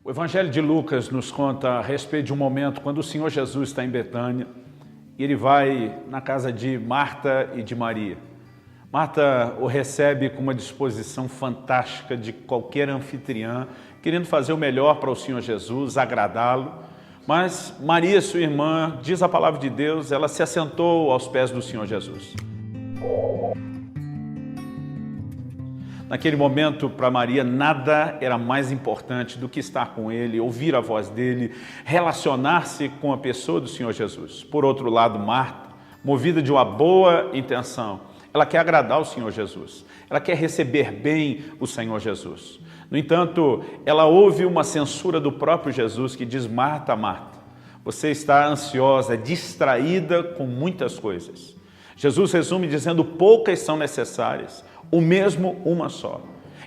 O Evangelho de Lucas nos conta a respeito de um momento quando o Senhor Jesus está em Betânia e ele vai na casa de Marta e de Maria. Marta o recebe com uma disposição fantástica de qualquer anfitriã, querendo fazer o melhor para o Senhor Jesus, agradá-lo. Mas Maria, sua irmã, diz a palavra de Deus, ela se assentou aos pés do Senhor Jesus. Naquele momento, para Maria, nada era mais importante do que estar com Ele, ouvir a voz dEle, relacionar-se com a pessoa do Senhor Jesus. Por outro lado, Marta, movida de uma boa intenção, ela quer agradar o Senhor Jesus, ela quer receber bem o Senhor Jesus. No entanto, ela ouve uma censura do próprio Jesus que diz: Marta, Marta, você está ansiosa, distraída com muitas coisas. Jesus resume dizendo: poucas são necessárias, o mesmo uma só.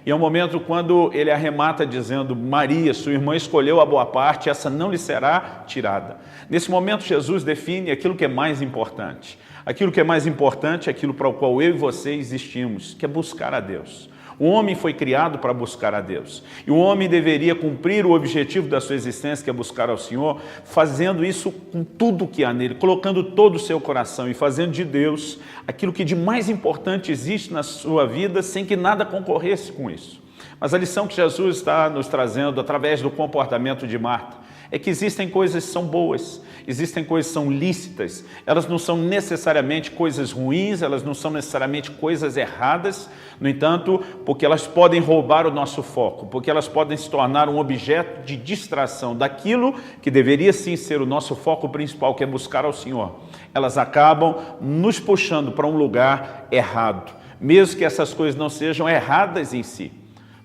E é um momento quando ele arremata dizendo: Maria, sua irmã, escolheu a boa parte, essa não lhe será tirada. Nesse momento, Jesus define aquilo que é mais importante. Aquilo que é mais importante é aquilo para o qual eu e você existimos, que é buscar a Deus. O homem foi criado para buscar a Deus. E o homem deveria cumprir o objetivo da sua existência, que é buscar ao Senhor, fazendo isso com tudo que há nele, colocando todo o seu coração e fazendo de Deus aquilo que de mais importante existe na sua vida, sem que nada concorresse com isso. Mas a lição que Jesus está nos trazendo através do comportamento de Marta é que existem coisas que são boas, existem coisas que são lícitas, elas não são necessariamente coisas ruins, elas não são necessariamente coisas erradas, no entanto, porque elas podem roubar o nosso foco, porque elas podem se tornar um objeto de distração daquilo que deveria sim ser o nosso foco principal, que é buscar ao Senhor. Elas acabam nos puxando para um lugar errado, mesmo que essas coisas não sejam erradas em si.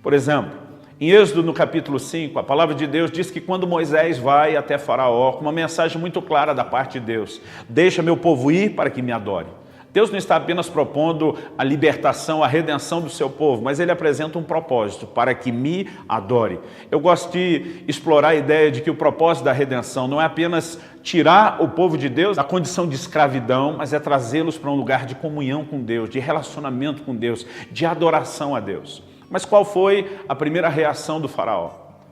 Por exemplo, em Êxodo, no capítulo 5, a palavra de Deus diz que quando Moisés vai até Faraó, com uma mensagem muito clara da parte de Deus: deixa meu povo ir para que me adore. Deus não está apenas propondo a libertação, a redenção do seu povo, mas ele apresenta um propósito: para que me adore. Eu gosto de explorar a ideia de que o propósito da redenção não é apenas tirar o povo de Deus da condição de escravidão, mas é trazê-los para um lugar de comunhão com Deus, de relacionamento com Deus, de adoração a Deus. Mas qual foi a primeira reação do faraó?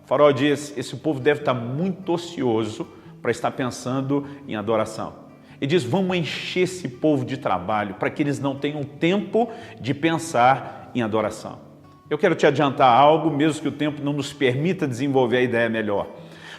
O faraó diz: esse povo deve estar muito ocioso para estar pensando em adoração. E diz: vamos encher esse povo de trabalho para que eles não tenham tempo de pensar em adoração. Eu quero te adiantar algo, mesmo que o tempo não nos permita desenvolver a ideia melhor.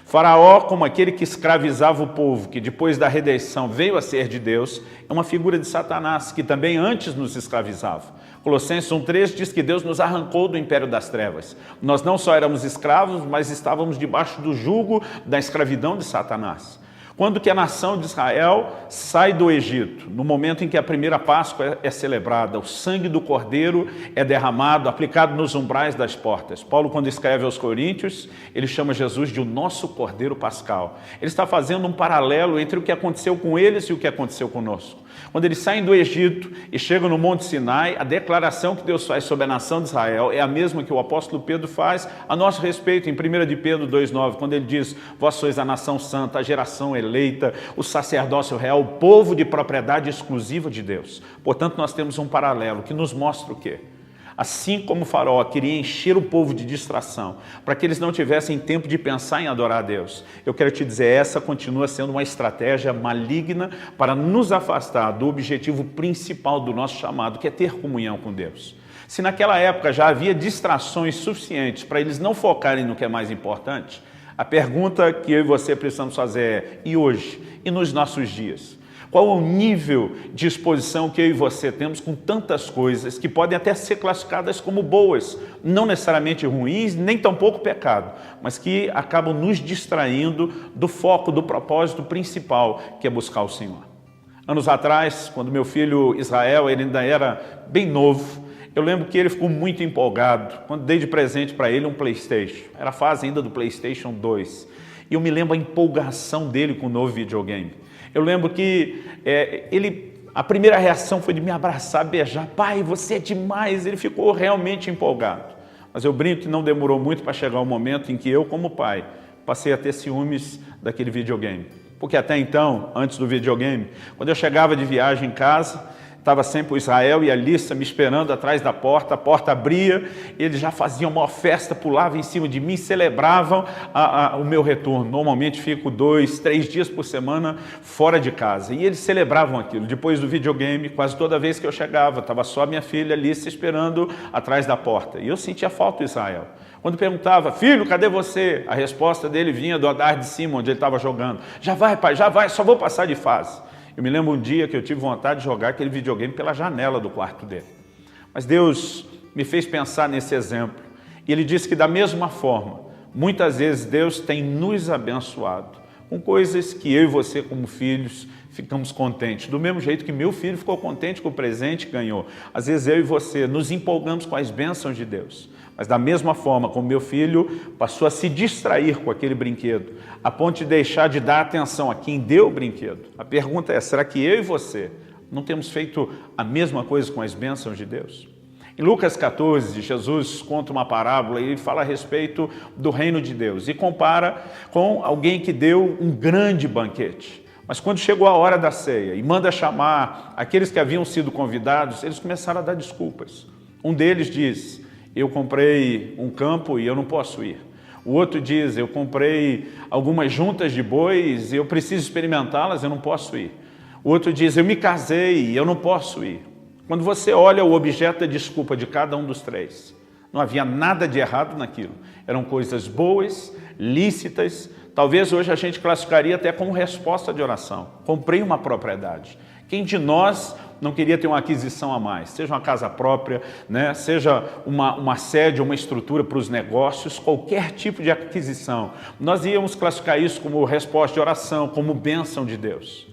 Faraó, como aquele que escravizava o povo, que depois da redenção veio a ser de Deus, é uma figura de Satanás, que também antes nos escravizava. Colossenses 1,3 diz que Deus nos arrancou do império das trevas. Nós não só éramos escravos, mas estávamos debaixo do jugo da escravidão de Satanás. Quando que a nação de Israel sai do Egito, no momento em que a primeira Páscoa é celebrada, o sangue do Cordeiro é derramado, aplicado nos umbrais das portas. Paulo, quando escreve aos Coríntios, ele chama Jesus de o nosso Cordeiro Pascal. Ele está fazendo um paralelo entre o que aconteceu com eles e o que aconteceu conosco. Quando eles saem do Egito e chegam no Monte Sinai, a declaração que Deus faz sobre a nação de Israel é a mesma que o apóstolo Pedro faz a nosso respeito em 1 de Pedro 2,9, quando ele diz: vós sois a nação santa, a geração eleita, o sacerdócio real, o povo de propriedade exclusiva de Deus. Portanto, nós temos um paralelo que nos mostra o quê? Assim como o faraó queria encher o povo de distração, para que eles não tivessem tempo de pensar em adorar a Deus, eu quero te dizer, essa continua sendo uma estratégia maligna para nos afastar do objetivo principal do nosso chamado, que é ter comunhão com Deus. Se naquela época já havia distrações suficientes para eles não focarem no que é mais importante, a pergunta que eu e você precisamos fazer é: e hoje? E nos nossos dias? Qual é o nível de exposição que eu e você temos com tantas coisas que podem até ser classificadas como boas, não necessariamente ruins, nem tampouco pecado, mas que acabam nos distraindo do foco, do propósito principal, que é buscar o Senhor. Anos atrás, quando meu filho Israel, ele ainda era bem novo, eu lembro que ele ficou muito empolgado quando dei de presente para ele um PlayStation. Era a fase ainda do PlayStation 2. E eu me lembro a empolgação dele com o novo videogame. Eu lembro que a primeira reação foi de me abraçar, beijar. Pai, você é demais. Ele ficou realmente empolgado. Mas eu brinco que não demorou muito para chegar o momento em que eu, como pai, passei a ter ciúmes daquele videogame. Porque até então, antes do videogame, quando eu chegava de viagem em casa, Estava sempre o Israel e a Lícia me esperando atrás da porta, a porta abria, eles já faziam uma festa, pulavam em cima de mim, celebravam o meu retorno. Normalmente fico 2, 3 dias por semana fora de casa. E eles celebravam aquilo. Depois do videogame, quase toda vez que eu chegava, estava só a minha filha Lícia esperando atrás da porta. E eu sentia falta do Israel. Quando perguntava, filho, cadê você? A resposta dele vinha do andar de cima, onde ele estava jogando. Já vai, pai, já vai, só vou passar de fase. Eu me lembro um dia que eu tive vontade de jogar aquele videogame pela janela do quarto dele. Mas Deus me fez pensar nesse exemplo. E Ele disse que da mesma forma, muitas vezes Deus tem nos abençoado com coisas que eu e você como filhos ficamos contentes. Do mesmo jeito que meu filho ficou contente com o presente que ganhou. Às vezes eu e você nos empolgamos com as bênçãos de Deus. Mas da mesma forma como meu filho passou a se distrair com aquele brinquedo, a ponto de deixar de dar atenção a quem deu o brinquedo. A pergunta é, será que eu e você não temos feito a mesma coisa com as bênçãos de Deus? Em Lucas 14, Jesus conta uma parábola e ele fala a respeito do reino de Deus e compara com alguém que deu um grande banquete. Mas quando chegou a hora da ceia e manda chamar aqueles que haviam sido convidados, eles começaram a dar desculpas. Um deles diz, eu comprei um campo e eu não posso ir. O outro diz, eu comprei algumas juntas de bois e eu preciso experimentá-las, eu não posso ir. O outro diz, eu me casei e eu não posso ir. Quando você olha o objeto da desculpa de cada um dos três, não havia nada de errado naquilo. Eram coisas boas, lícitas, talvez hoje a gente classificaria até como resposta de oração. Comprei uma propriedade. Quem de nós não queria ter uma aquisição a mais? Seja uma casa própria, né? Seja uma sede, uma estrutura para os negócios, qualquer tipo de aquisição. Nós íamos classificar isso como resposta de oração, como bênção de Deus.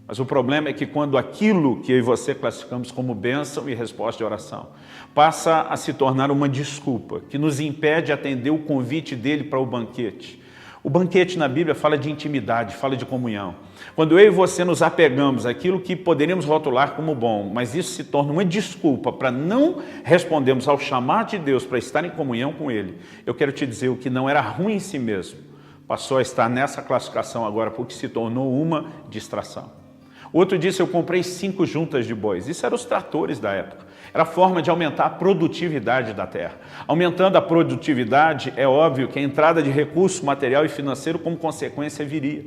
Mas o problema é que quando aquilo que eu e você classificamos como bênção e resposta de oração passa a se tornar uma desculpa que nos impede de atender o convite dele para o banquete. O banquete na Bíblia fala de intimidade, fala de comunhão. Quando eu e você nos apegamos àquilo que poderíamos rotular como bom, mas isso se torna uma desculpa para não respondermos ao chamado de Deus para estar em comunhão com Ele, eu quero te dizer, o que não era ruim em si mesmo, passou a estar nessa classificação agora porque se tornou uma distração. O outro disse, eu comprei 5 juntas de bois. Isso eram os tratores da época. Era a forma de aumentar a produtividade da terra. Aumentando a produtividade, é óbvio que a entrada de recurso material e financeiro como consequência viria.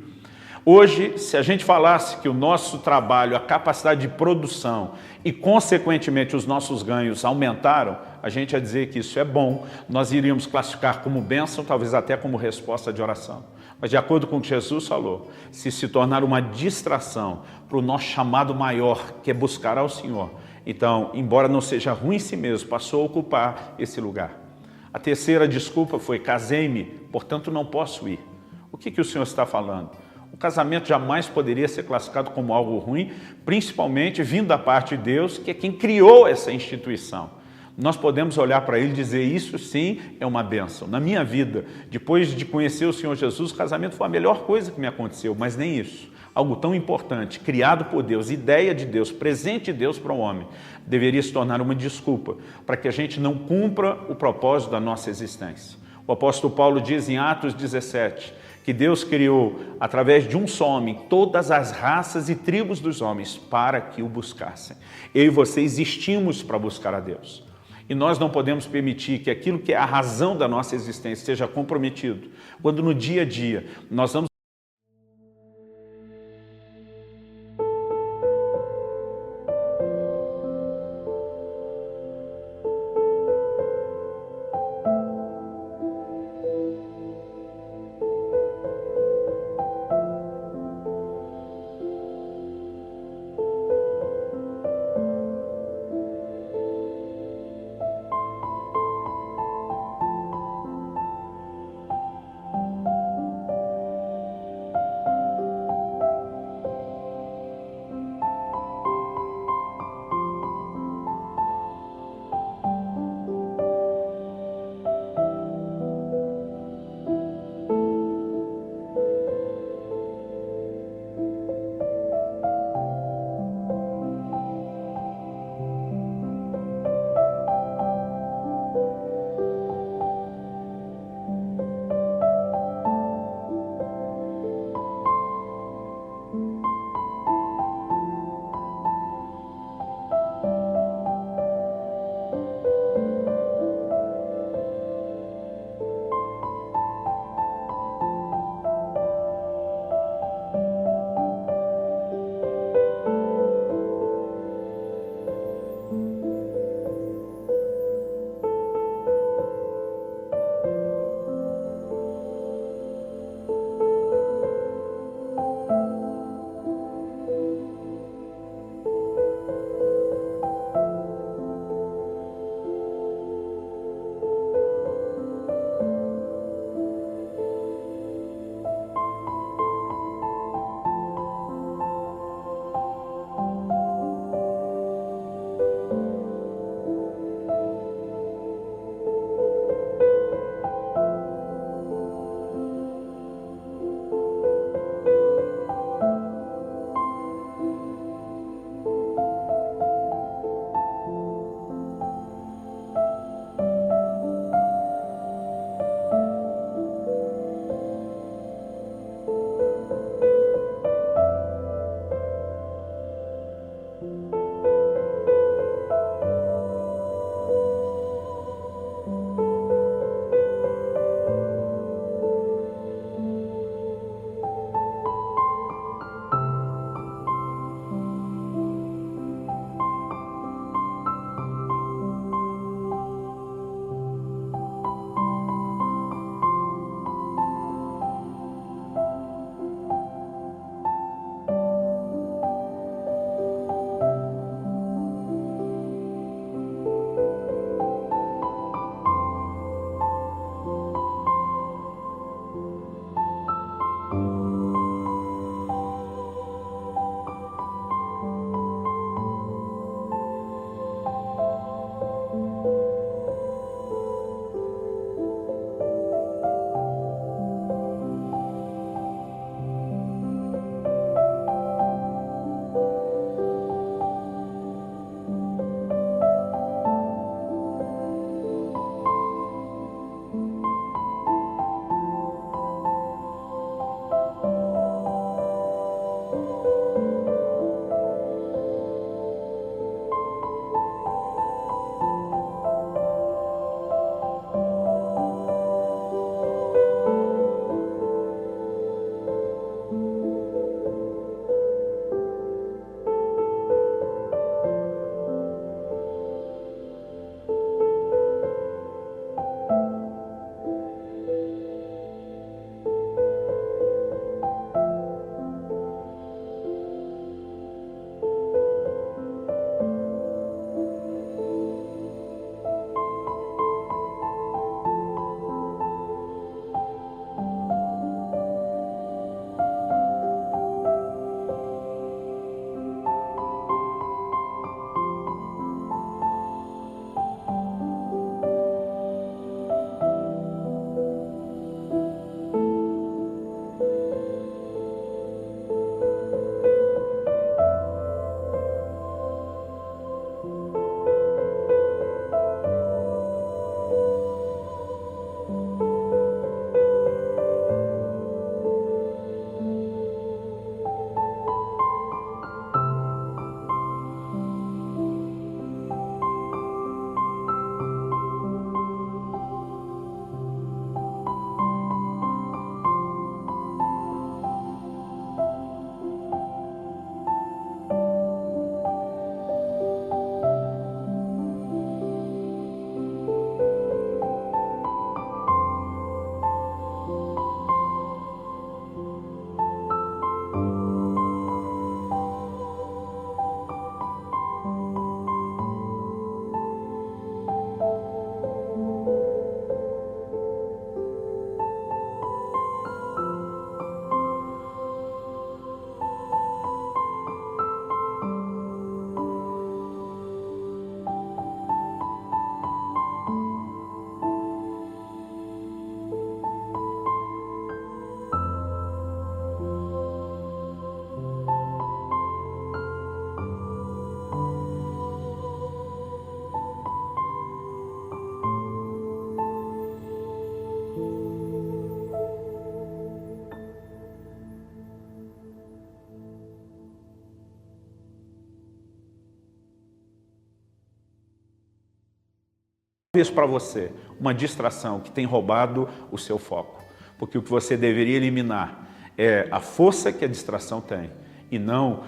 Hoje, se a gente falasse que o nosso trabalho, a capacidade de produção e, consequentemente, os nossos ganhos aumentaram, a gente ia dizer que isso é bom, nós iríamos classificar como bênção, talvez até como resposta de oração. Mas de acordo com o que Jesus falou, se tornar uma distração para o nosso chamado maior, que é buscar ao Senhor, então, embora não seja ruim em si mesmo, passou a ocupar esse lugar. A terceira desculpa foi, casei-me, portanto não posso ir. O que o Senhor está falando? O casamento jamais poderia ser classificado como algo ruim, principalmente vindo da parte de Deus, que é quem criou essa instituição. Nós podemos olhar para ele e dizer, isso sim é uma bênção. Na minha vida, depois de conhecer o Senhor Jesus, o casamento foi a melhor coisa que me aconteceu, mas nem isso. Algo tão importante, criado por Deus, ideia de Deus, presente de Deus para o homem, deveria se tornar uma desculpa para que a gente não cumpra o propósito da nossa existência. O apóstolo Paulo diz em Atos 17, que Deus criou, através de um só homem, todas as raças e tribos dos homens para que o buscassem. Eu e você existimos para buscar a Deus. E nós não podemos permitir que aquilo que é a razão da nossa existência seja comprometido, quando no dia a dia nós vamos talvez para você, uma distração que tem roubado o seu foco. Porque o que você deveria eliminar é a força que a distração tem e não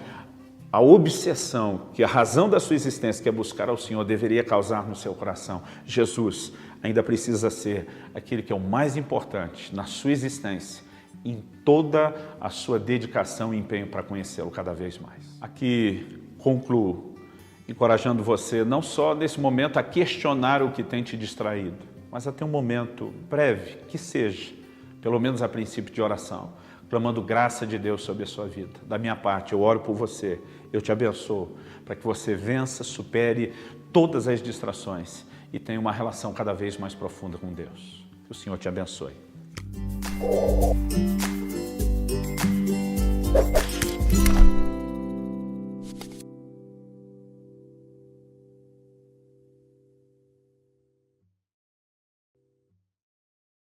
a obsessão que a razão da sua existência, que é buscar ao Senhor, deveria causar no seu coração. Jesus ainda precisa ser aquele que é o mais importante na sua existência, em toda a sua dedicação e empenho para conhecê-lo cada vez mais. Aqui concluo, encorajando você não só nesse momento a questionar o que tem te distraído, mas a ter um momento breve, que seja, pelo menos a princípio de oração, clamando graça de Deus sobre a sua vida. Da minha parte, eu oro por você, eu te abençoo, para que você vença, supere todas as distrações e tenha uma relação cada vez mais profunda com Deus. Que o Senhor te abençoe.